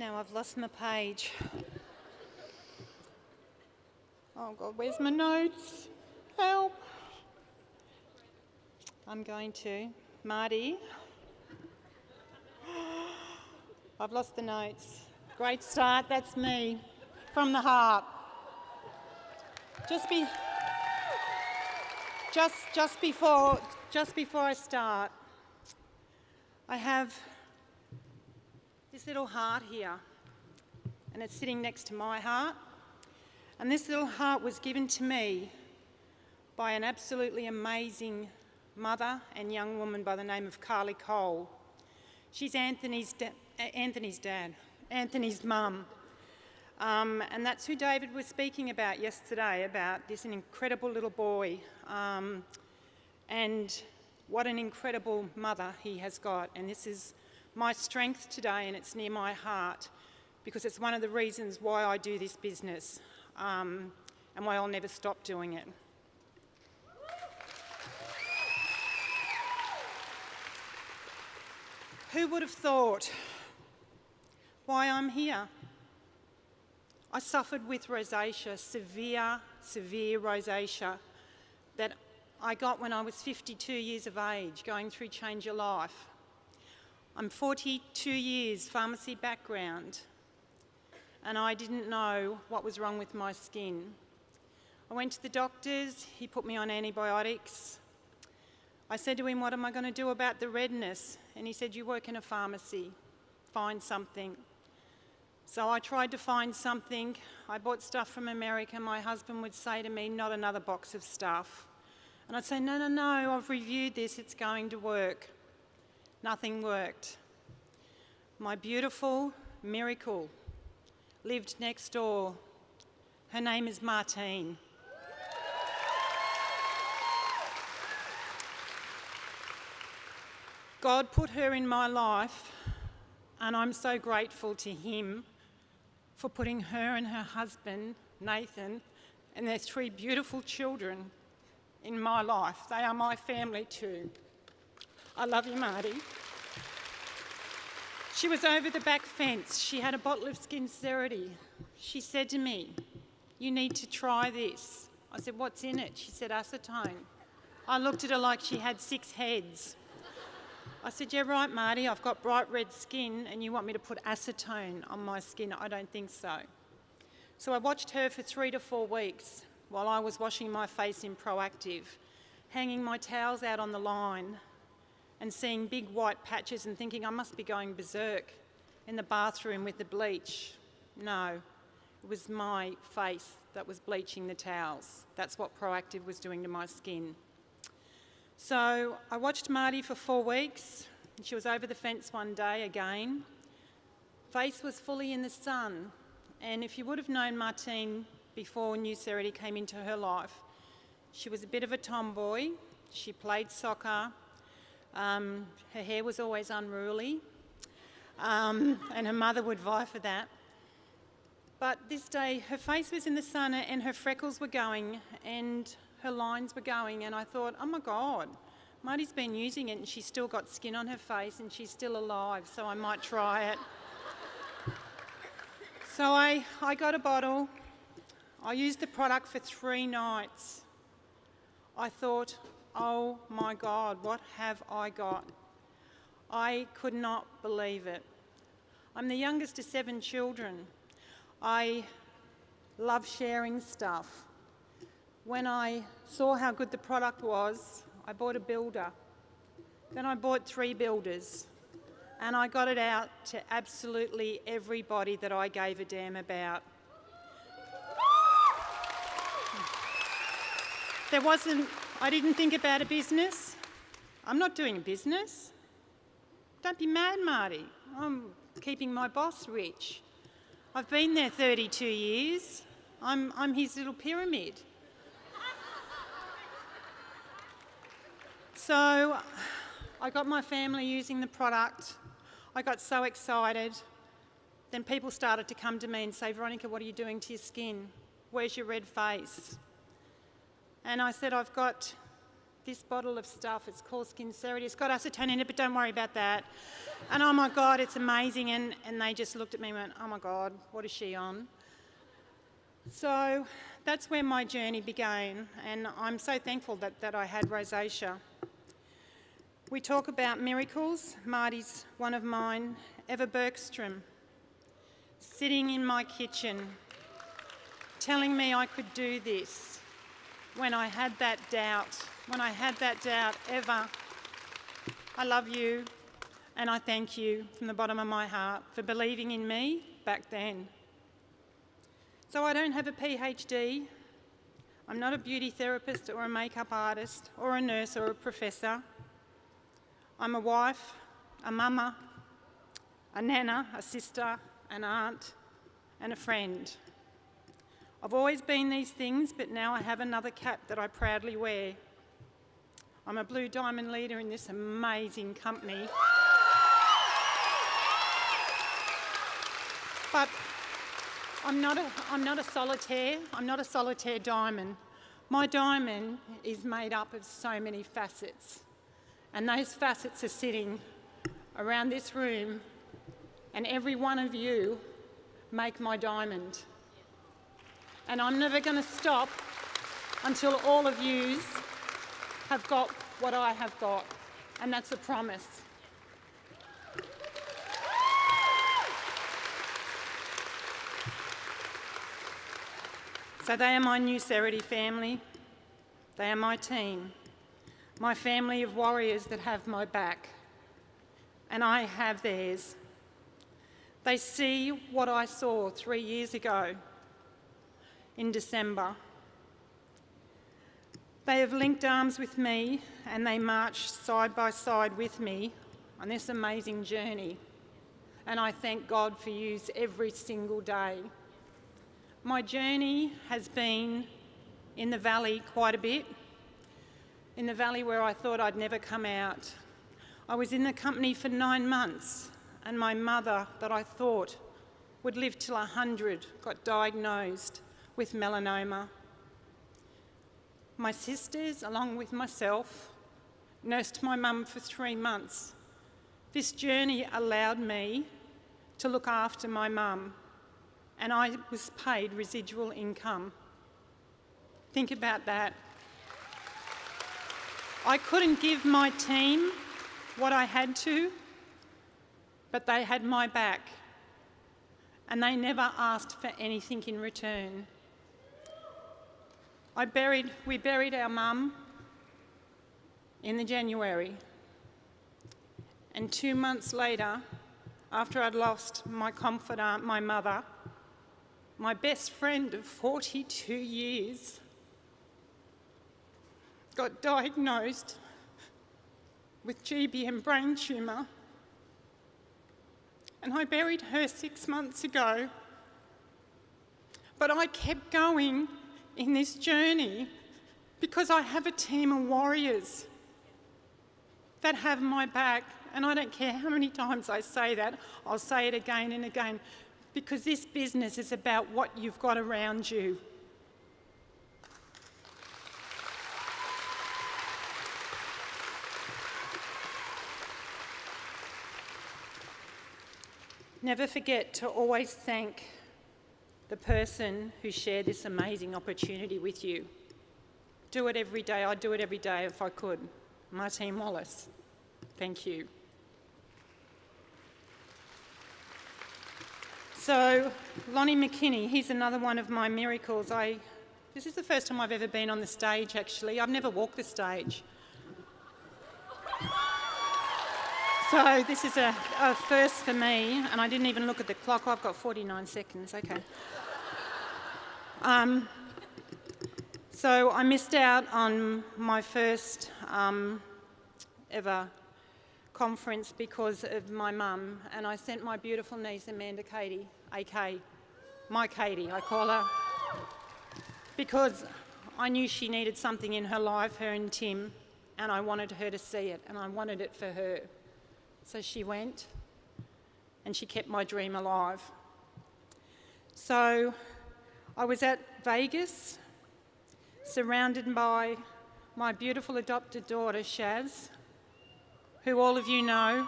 Now I've lost my page. Oh God, where's my notes? Help. I'm going to. Marty. I've lost the notes. Great start, that's me. From the heart. Just before I start, I have this little heart here, and it's sitting next to my heart. And this little heart was given to me by an absolutely amazing mother and young woman by the name of Carly Cole. She's Anthony's mum. And that's who David was speaking about yesterday, about this incredible little boy and what an incredible mother he has got. And this is my strength today, and it's near my heart because it's one of the reasons why I do this business and why I'll never stop doing it. Who would have thought why I'm here? I suffered with rosacea, severe rosacea that I got when I was 52 years of age, going through Change Your Life. I'm 42 years pharmacy background, and I didn't know what was wrong with my skin. I went to the doctors, he put me on antibiotics. I said to him, what am I going to do about the redness? And he said, you work in a pharmacy, find something. So I tried to find something. I bought stuff from America. My husband would say to me, not another box of stuff. And I'd say, no, I've reviewed this, it's going to work. Nothing worked. My beautiful miracle lived next door. Her name is Martine. God put her in my life, and I'm so grateful to him for putting her and her husband, Nathan, and their 3 beautiful children in my life. They are my family too. I love you, Marty. She was over the back fence. She had a bottle of Skincerity. She said to me, you need to try this. I said, what's in it? She said, acetone. I looked at her like she had 6 heads. I said, yeah, right, Marty, I've got bright red skin and you want me to put acetone on my skin? I don't think so. So I watched her for 3 to 4 weeks while I was washing my face in Proactive, hanging my towels out on the line and seeing big white patches and thinking I must be going berserk in the bathroom with the bleach. No, it was my face that was bleaching the towels. That's what Proactive was doing to my skin. So I watched Marty for 4 weeks. She was over the fence one day again. Face was fully in the sun. And if you would have known Martine before Nucerity came into her life, she was a bit of a tomboy. She played soccer. Her hair was always unruly. And her mother would vie for that. But this day, her face was in the sun and her freckles were going and her lines were going, and I thought, oh my God, Marty's been using it and she's still got skin on her face and she's still alive, so I might try it. So I got a bottle. I used the product for 3 nights. I thought, oh my God, what have I got? I could not believe it. I'm the youngest of 7 children. I love sharing stuff. When I saw how good the product was, I bought a builder. Then I bought 3 builders. And I got it out to absolutely everybody that I gave a damn about. I didn't think about a business. I'm not doing a business. Don't be mad, Marty. I'm keeping my boss rich. I've been there 32 years. I'm his little pyramid. So I got my family using the product. I got so excited. Then people started to come to me and say, Veronica, what are you doing to your skin? Where's your red face? And I said, I've got this bottle of stuff, it's called Skincerity. It's got acetone in it, but don't worry about that. And oh my God, it's amazing. And they just looked at me and went, oh my God, what is she on? So that's where my journey began, and I'm so thankful that I had rosacea. We talk about miracles. Marty's one of mine. Eva Bergstrom, sitting in my kitchen, telling me I could do this when I had that doubt. Eva, I love you, and I thank you from the bottom of my heart for believing in me back then. So I don't have a PhD. I'm not a beauty therapist or a makeup artist or a nurse or a professor. I'm a wife, a mama, a nana, a sister, an aunt, and a friend. I've always been these things, but now I have another cap that I proudly wear. I'm a Blue Diamond leader in this amazing company. But I'm not a solitaire. I'm not a solitaire diamond. My diamond is made up of so many facets. And those facets are sitting around this room, and every one of you make my diamond. And I'm never going to stop until all of yous have got what I have got. And that's a promise. So they are my New Cerity family. They are my team, my family of warriors that have my back, and I have theirs. They see what I saw 3 years ago in December. They have linked arms with me, and they march side by side with me on this amazing journey. And I thank God for you every single day. My journey has been in the valley quite a bit, in the valley where I thought I'd never come out. I was in the company for 9 months, and my mother, that I thought would live till 100, got diagnosed with melanoma. My sisters, along with myself, nursed my mum for 3 months. This journey allowed me to look after my mum, and I was paid residual income. Think about that. I couldn't give my team what I had to, but they had my back, and they never asked for anything in return. We buried our mum in the January, and 2 months later, after I'd lost my confidant, my mother, my best friend of 42 years, got diagnosed with GBM brain tumour, and I buried her 6 months ago. But I kept going in this journey because I have a team of warriors that have my back, and I don't care how many times I say that, I'll say it again and again, because this business is about what you've got around you. Never forget to always thank the person who shared this amazing opportunity with you. Do it every day. I'd do it every day if I could. Martine Wallace, thank you. So, Lonnie McKinney, he's another one of my miracles. This is the first time I've ever been on the stage, actually. I've never walked the stage. So this is a first for me, and I didn't even look at the clock. I've got 49 seconds, okay. So I missed out on my first ever conference because of my mum, and I sent my beautiful niece Amanda Katie, AK, my Katie, I call her, because I knew she needed something in her life, her and Tim, and I wanted her to see it, and I wanted it for her. So she went, and she kept my dream alive. So I was at Vegas, surrounded by my beautiful adopted daughter, Shaz, who all of you know.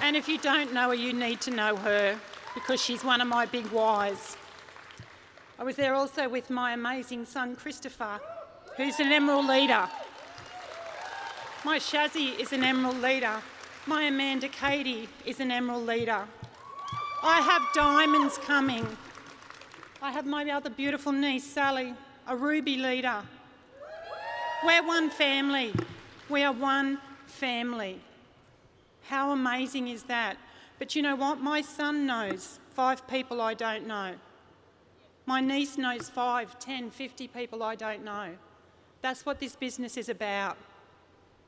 And if you don't know her, you need to know her because she's one of my big whys. I was there also with my amazing son, Christopher, who's an Emerald leader. My Shazzy is an Emerald leader. My Amanda Katie is an Emerald leader. I have diamonds coming. I have my other beautiful niece, Sally, a Ruby leader. We're one family. We are one family. How amazing is that? But you know what? My son knows 5 people I don't know. My niece knows 5, 10, 50 people I don't know. That's what this business is about.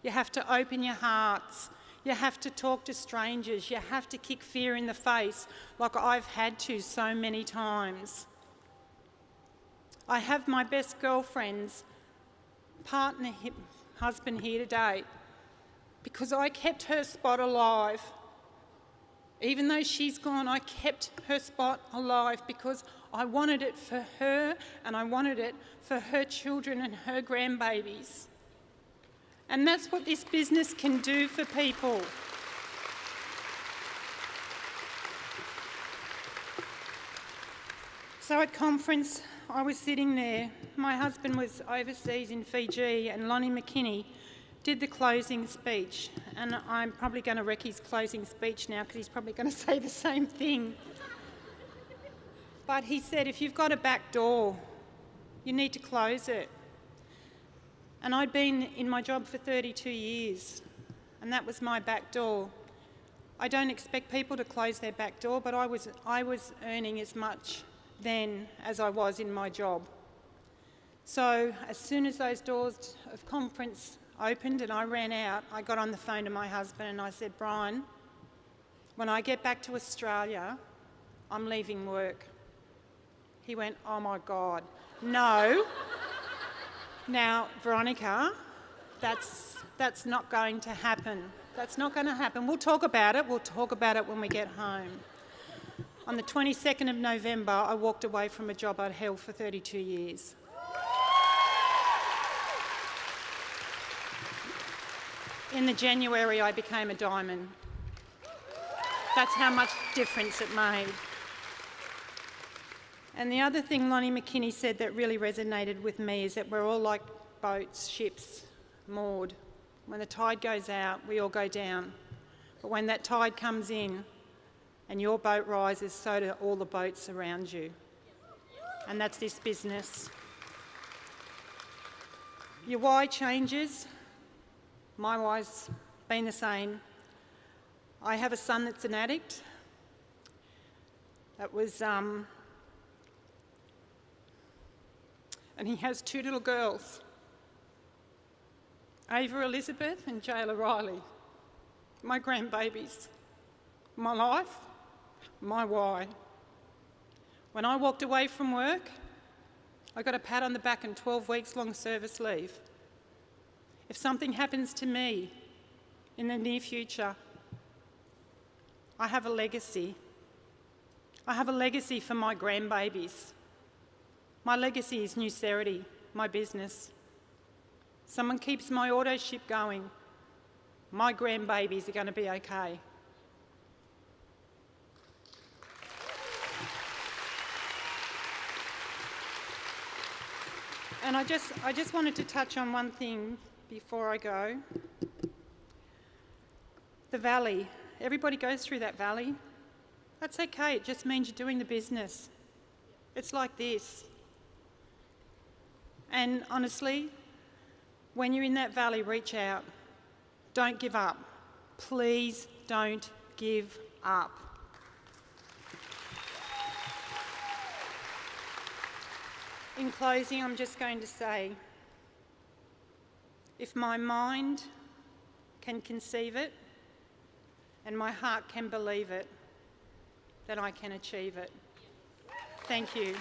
You have to open your hearts. You have to talk to strangers. You have to kick fear in the face like I've had to so many times. I have my best girlfriend's partner, husband here today because I kept her spot alive. Even though she's gone, I kept her spot alive because I wanted it for her and I wanted it for her children and her grandbabies. And that's what this business can do for people. So at conference, I was sitting there. My husband was overseas in Fiji and Lonnie McKinney did the closing speech. And I'm probably going to wreck his closing speech now because he's probably going to say the same thing. But he said, if you've got a back door, you need to close it. And I'd been in my job for 32 years, and that was my back door. I don't expect people to close their back door, but I was earning as much then as I was in my job. So as soon as those doors of conference opened and I ran out, I got on the phone to my husband and I said, Brian, when I get back to Australia, I'm leaving work. He went, oh my God, no. Now, Veronica, that's not going to happen. That's not going to happen. We'll talk about it. We'll talk about it when we get home. On the 22nd of November, I walked away from a job I'd held for 32 years. In the January, I became a diamond. That's how much difference it made. And the other thing Lonnie McKinney said that really resonated with me is that we're all like boats, ships, moored. When the tide goes out, we all go down. But when that tide comes in and your boat rises, so do all the boats around you. And that's this business. Your why changes. My why's been the same. I have a son that's an addict. That was... And he has 2 little girls, Ava Elizabeth and Jayla Riley, my grandbabies, my life, my why. When I walked away from work, I got a pat on the back and 12 weeks long service leave. If something happens to me in the near future, I have a legacy. I have a legacy for my grandbabies. My legacy is Nucerity, my business. Someone keeps my auto ship going. My grandbabies are going to be okay. And I just wanted to touch on one thing before I go. The valley. Everybody goes through that valley. That's okay. It just means you're doing the business. It's like this. And honestly, when you're in that valley, reach out. Don't give up. Please don't give up. In closing, I'm just going to say, if my mind can conceive it and my heart can believe it, then I can achieve it. Thank you.